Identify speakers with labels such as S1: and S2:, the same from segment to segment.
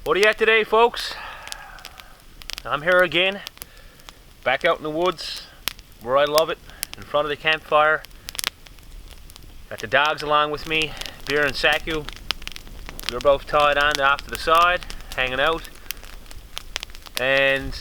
S1: What are you at today, folks? I'm here again, back out in the woods, where I love it, in front of the campfire. Got the dogs along with me, Beer and Saku. They're both tied on off to the side, hanging out. And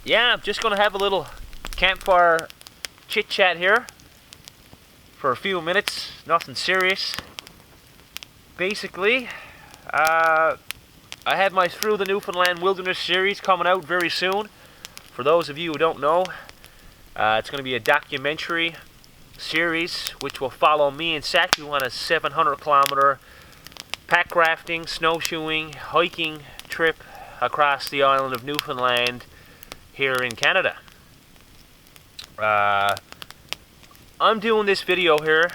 S1: yeah, I'm just going to have a little campfire chit chat here for a few minutes, nothing serious. Basically, I have my Through the Newfoundland Wilderness series coming out very soon. For those of you who don't know, it's going to be a documentary series which will follow me and Saku on a 700-kilometer pack rafting, snowshoeing, hiking trip across the island of Newfoundland here in Canada. I'm doing this video here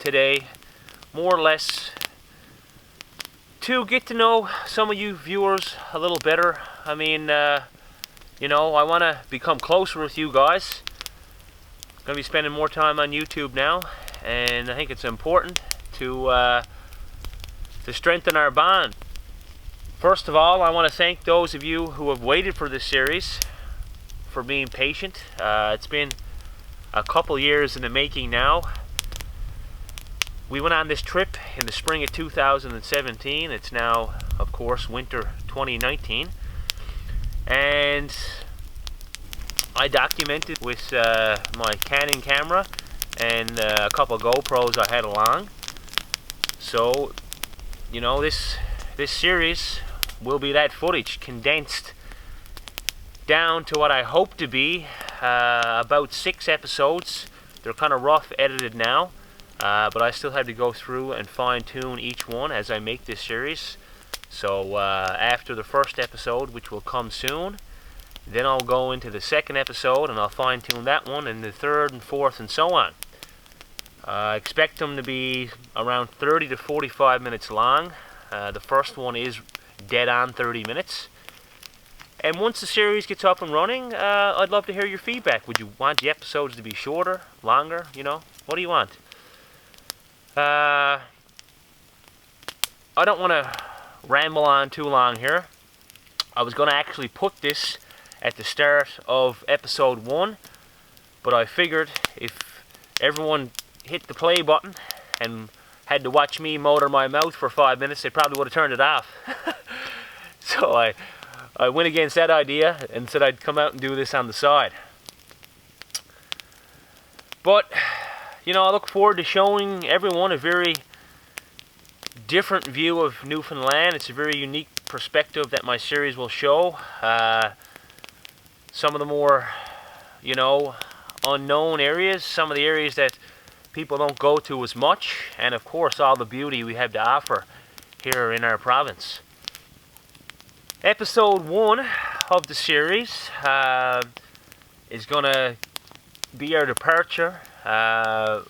S1: today more or less to get to know some of you viewers a little better. I mean, you know, I want to become closer with you guys. I'm going to be spending more time on YouTube now, and I think it's important to strengthen our bond. First of all, I want to thank those of you who have waited for this series, for being patient. It's been a couple years in the making now. We went on this trip in the spring of 2017. It's now, of course, winter 2019. And I documented with my Canon camera and a couple of GoPros I had along. So, you know, this series will be that footage condensed down to what I hope to be about 6 episodes. They're kind of rough edited now. But I still have to go through and fine-tune each one as I make this series. So after the first episode, which will come soon, then I'll go into the second episode and I'll fine-tune that one, and the third and fourth and so on. I expect them to be around 30 to 45 minutes long. The first one is dead on 30 minutes. And once the series gets up and running, I'd love to hear your feedback. Would you want the episodes to be shorter, longer, you know? What do you want? I don't want to ramble on too long here. I was going to actually put this at the start of episode 1, but I figured if everyone hit the play button and had to watch me motor my mouth for 5 minutes, they probably would have turned it off. So I went against that idea and said I'd come out and do this on the side. But you know, I look forward to showing everyone a very different view of Newfoundland. It's a very unique perspective that my series will show. Some of the more, you know, unknown areas, some of the areas that people don't go to as much, and of course all the beauty we have to offer here in our province. Episode 1 of the series is going to be our departure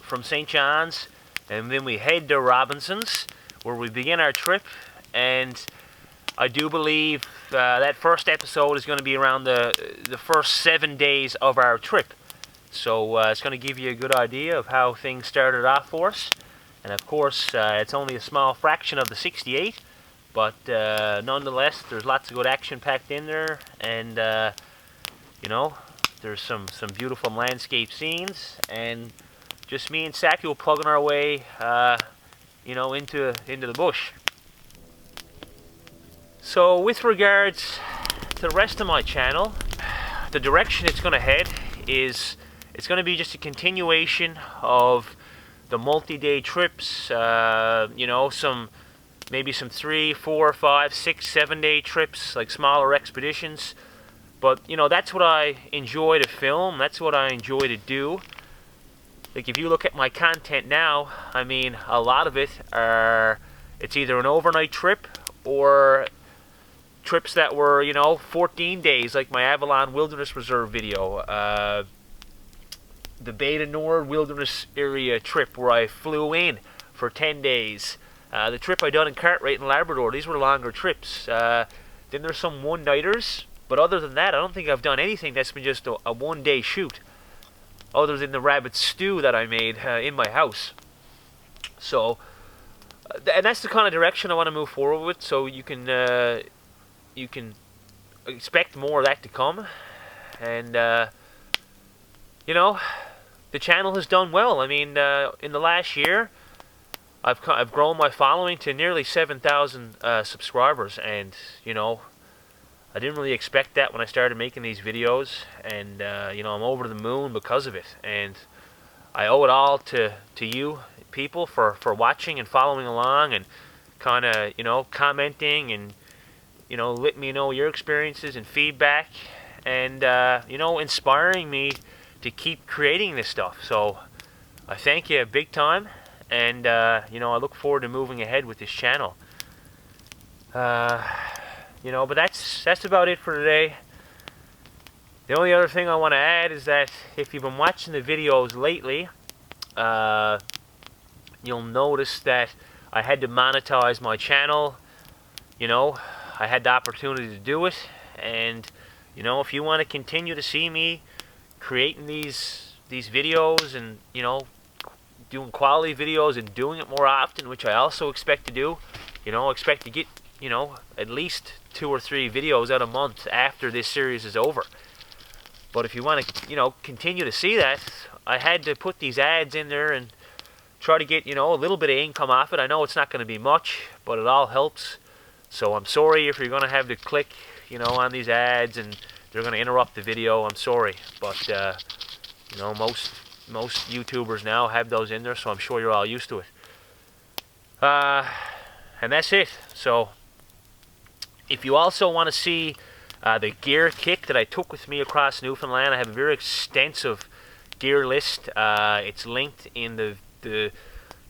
S1: from St. John's, and then we head to Robinson's, where we begin our trip. And I do believe that first episode is going to be around the first 7 days of our trip. So it's going to give you a good idea of how things started off for us. And of course, it's only a small fraction of the 68, but nonetheless, there's lots of good action packed in there, and you know, there's some beautiful landscape scenes, and just me and Saku plugging our way, you know, into the bush. So with regards to the rest of my channel, the direction it's going to head is it's going to be just a continuation of the multi-day trips. You know, maybe some 3, 4, 5, 6, 7 day trips, like smaller expeditions. But, you know, that's what I enjoy to film. That's what I enjoy to do. Like, if you look at my content now, I mean, a lot of it it's either an overnight trip or trips that were, you know, 14 days, like my Avalon Wilderness Reserve video. The Bay de Nord Wilderness Area trip where I flew in for 10 days. The trip I done in Cartwright in Labrador, these were longer trips. Then there's some one-nighters. But other than that, I don't think I've done anything that's been just a one-day shoot, other than the rabbit stew that I made in my house. So And that's the kind of direction I want to move forward with. So you can expect more of that to come, and you know, the channel has done well. I mean, in the last year, I've grown my following to nearly 7,000 subscribers, and you know, I didn't really expect that when I started making these videos, and you know, I'm over the moon because of it, and I owe it all to you people for watching and following along, and kind of, you know, commenting, and you know, letting me know your experiences and feedback, and you know, inspiring me to keep creating this stuff. So I thank you big time, and you know, I look forward to moving ahead with this channel. You know, but that's about it for today. The only other thing I want to add is that if you've been watching the videos lately, you'll notice that I had to monetize my channel. You know, I had the opportunity to do it, and you know, if you want to continue to see me creating these videos, and you know, doing quality videos and doing it more often, which I also expect to do, you know, expect to get, you know, at least 2 or 3 videos out a month after this series is over. But if you want to, you know, continue to see that, I had to put these ads in there and try to get, you know, a little bit of income off it. I know it's not going to be much, but it all helps. So I'm sorry if you're going to have to click, you know, on these ads and they're going to interrupt the video. I'm sorry, but you know, most YouTubers now have those in there, so I'm sure you're all used to it. And that's it. So if you also want to see the gear kit that I took with me across Newfoundland, I have a very extensive gear list. It's linked in the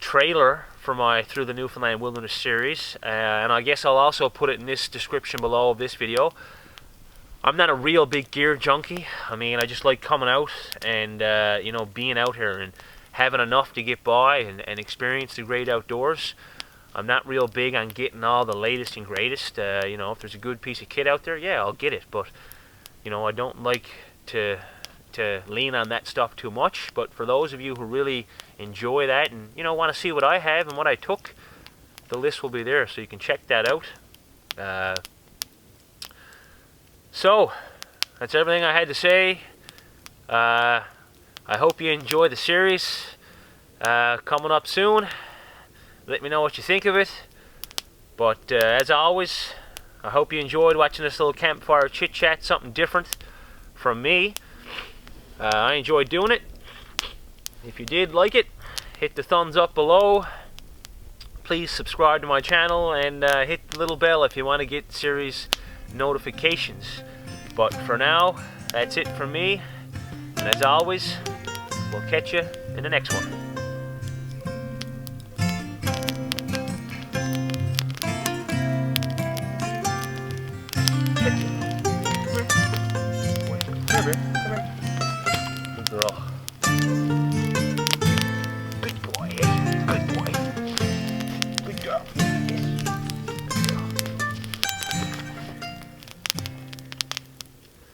S1: trailer for my Through the Newfoundland Wilderness series, and I guess I'll also put it in this description below of this video. I'm not a real big gear junkie. I mean, I just like coming out and you know, being out here and having enough to get by and experience the great outdoors. I'm not real big on getting all the latest and greatest. You know, if there's a good piece of kit out there, yeah, I'll get it. But you know, I don't like to lean on that stuff too much. But for those of you who really enjoy that and, you know, want to see what I have and what I took, the list will be there, so you can check that out. So that's everything I had to say. I hope you enjoy the series coming up soon. Let me know what you think of it. But as always, I hope you enjoyed watching this little campfire chit chat, something different from me. I enjoyed doing it. If you did like it, hit the thumbs up below. Please subscribe to my channel, and hit the little bell if you want to get series notifications. But for now, that's it from me. And as always, we'll catch you in the next one.